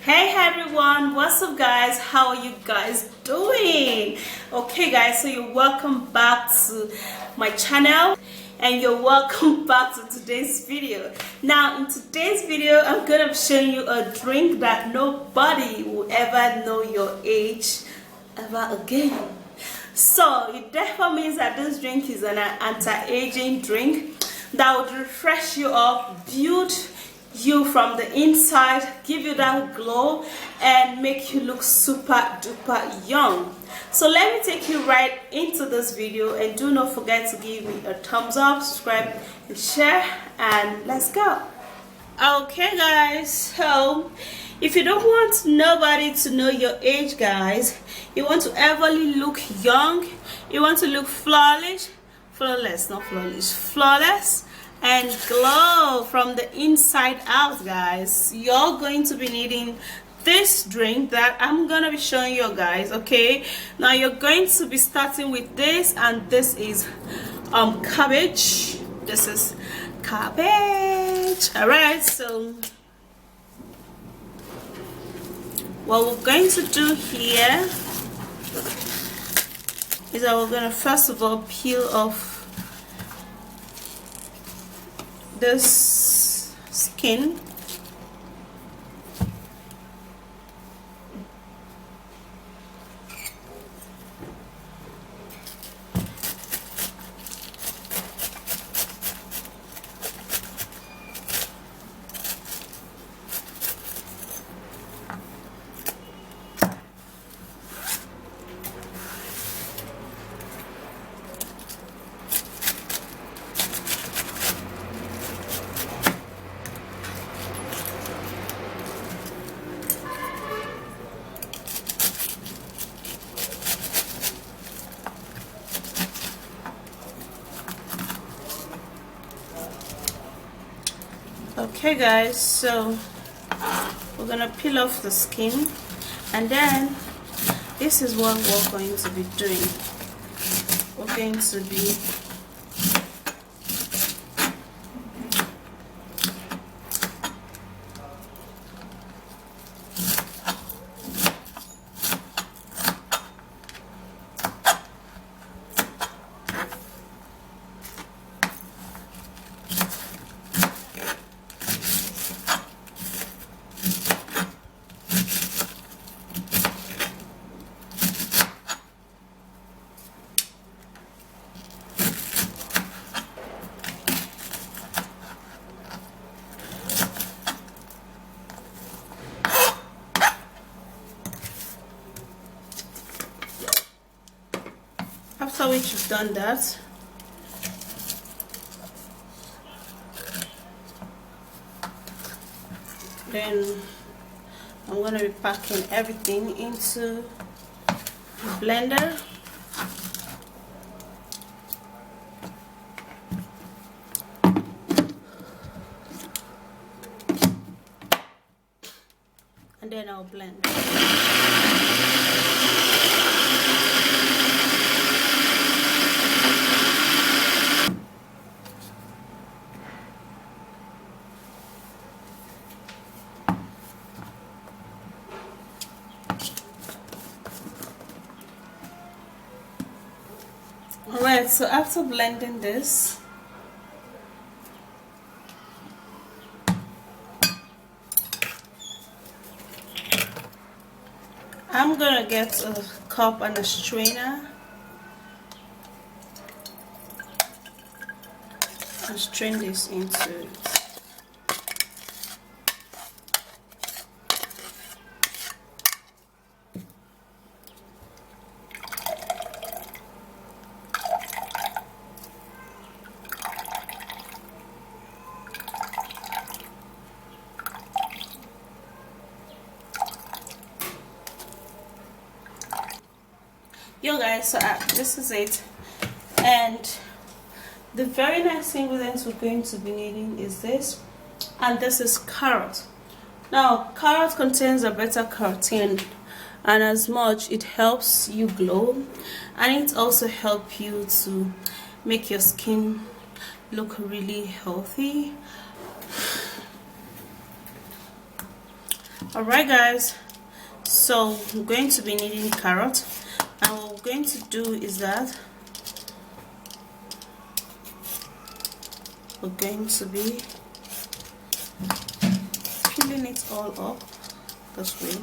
Hey everyone, what's up guys? How are you guys doing? Okay guys, so you're welcome back to my channel and you're welcome back to today's video. Now in today's video I'm gonna be showing you a drink that nobody will ever know your age ever again. So it therefore means that this drink is an anti-aging drink that would refresh you up, build you from the inside, give you that glow and make you look super duper young. So let me take you right into this video, and do not forget to give me a thumbs up, subscribe and share, and let's go. Okay guys, so if you don't want nobody to know your age guys, you want to everly look young, you want to look flawless, and glow from the inside out guys, you're going to be needing this drink that I'm gonna be showing you guys. Okay, now you're going to be starting with this, and this is cabbage. This is cabbage. All right, so what we're going to do here is that we're gonna first of all peel off this skin. Okay guys, so we're gonna peel off the skin, and then this is what we're going to be doing. We're going to be after which you've done that, then I'm going to be packing everything into the blender. And then I'll blend. Alright, so after blending this, I'm gonna get a cup and a strainer and strain this into it. Yo guys, so this is it, and the very next ingredients we're going to be needing is this, and this is carrot. Now carrot contains a beta carotene, and as much it helps you glow, and it also helps you to make your skin look really healthy. Alright guys, so we're going to be needing carrot, and what we're going to do is that we're going to be peeling it all up this way.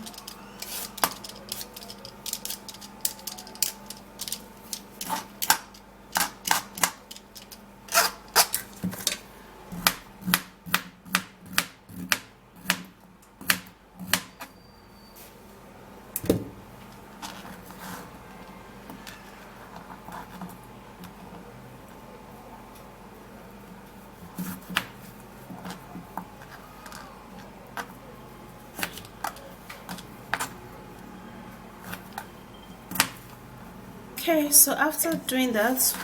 Okay, so after doing that,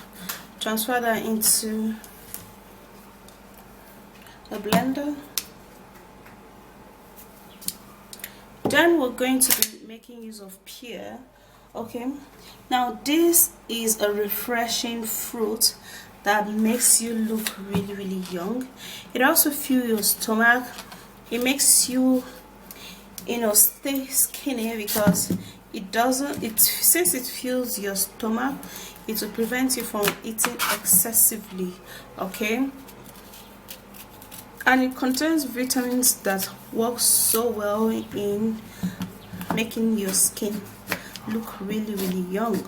transfer that into a blender. Then we're going to be making use of pear. Okay, now this is a refreshing fruit that makes you look really young. It also fills your stomach. It makes you, you know, stay skinny, because it doesn't, it, since it fills your stomach, it will prevent you from eating excessively. Okay, and it contains vitamins that work so well in making your skin look really young.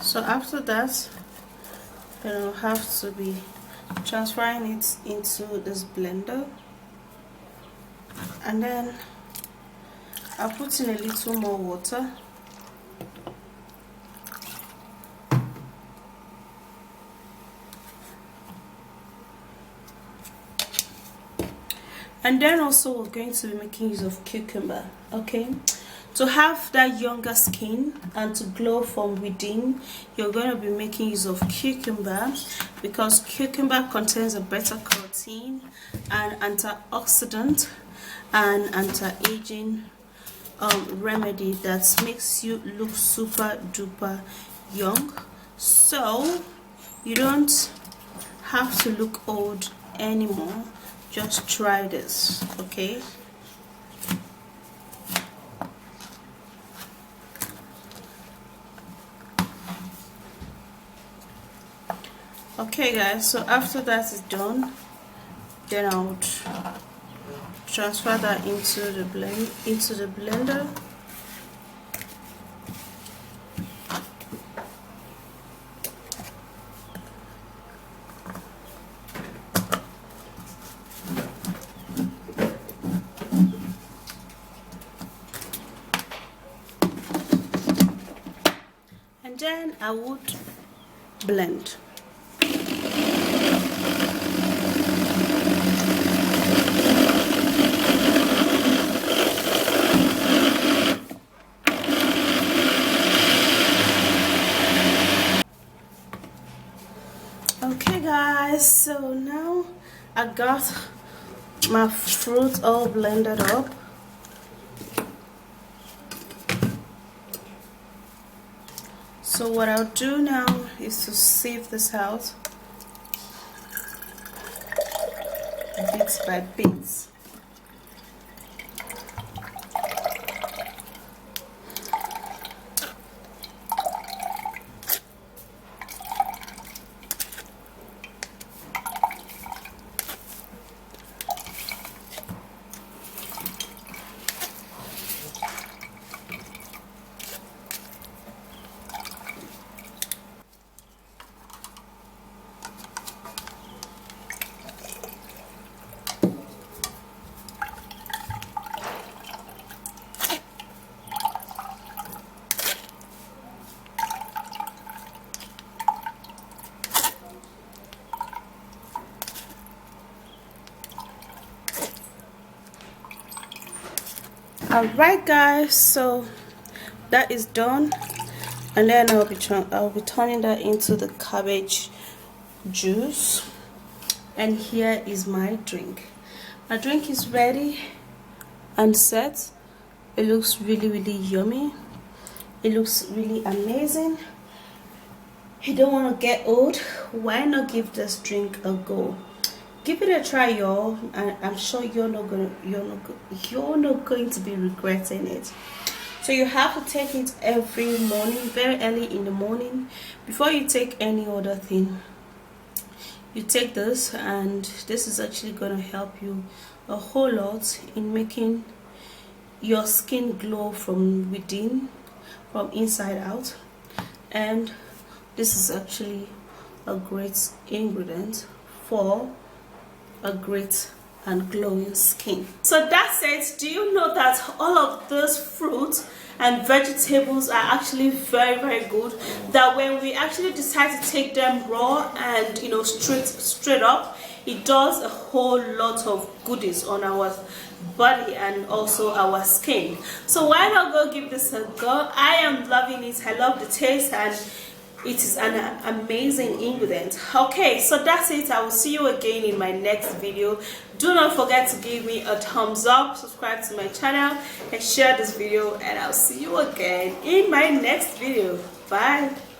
So after that, then I'll have to be transferring it into this blender, and then I'll put in a little more water. And then also we're going to be making use of cucumber. Okay, to have that younger skin and to glow from within, you're going to be making use of cucumber, because cucumber contains a beta carotene, an antioxidant, and anti-aging remedy that makes you look super duper young. So you don't have to look old anymore. Just try this. Okay, okay guys, so after that is done, then I'll transfer that into the blender. And then I would blend. Okay guys, so now I got my fruit all blended up. So what I'll do now is to sieve this out bit by bit. Alright guys, so that is done, and then I'll be turning that into the cabbage juice. And here is my drink. My drink is ready and set. It looks really yummy. It looks really amazing. You don't want to get old, why not give this drink a go? Give it a try, y'all, and I'm sure you're not going to be regretting it. So you have to take it every morning, very early in the morning, before you take any other thing. You take this, and this is actually going to help you a whole lot in making your skin glow from within, from inside out. And this is actually a great ingredient for a great and glowing skin. So that's it. Do you know that all of those fruits and vegetables are actually very good, that when we actually decide to take them raw and straight up, it does a whole lot of goodies on our body and also our skin. So why not go give this a go? I am loving it. I love the taste, and it is an amazing ingredient. Okay, so that's it. I will see you again in my next video. Do not forget to give me a thumbs up, subscribe to my channel, and share this video, and I'll see you again in my next video. Bye.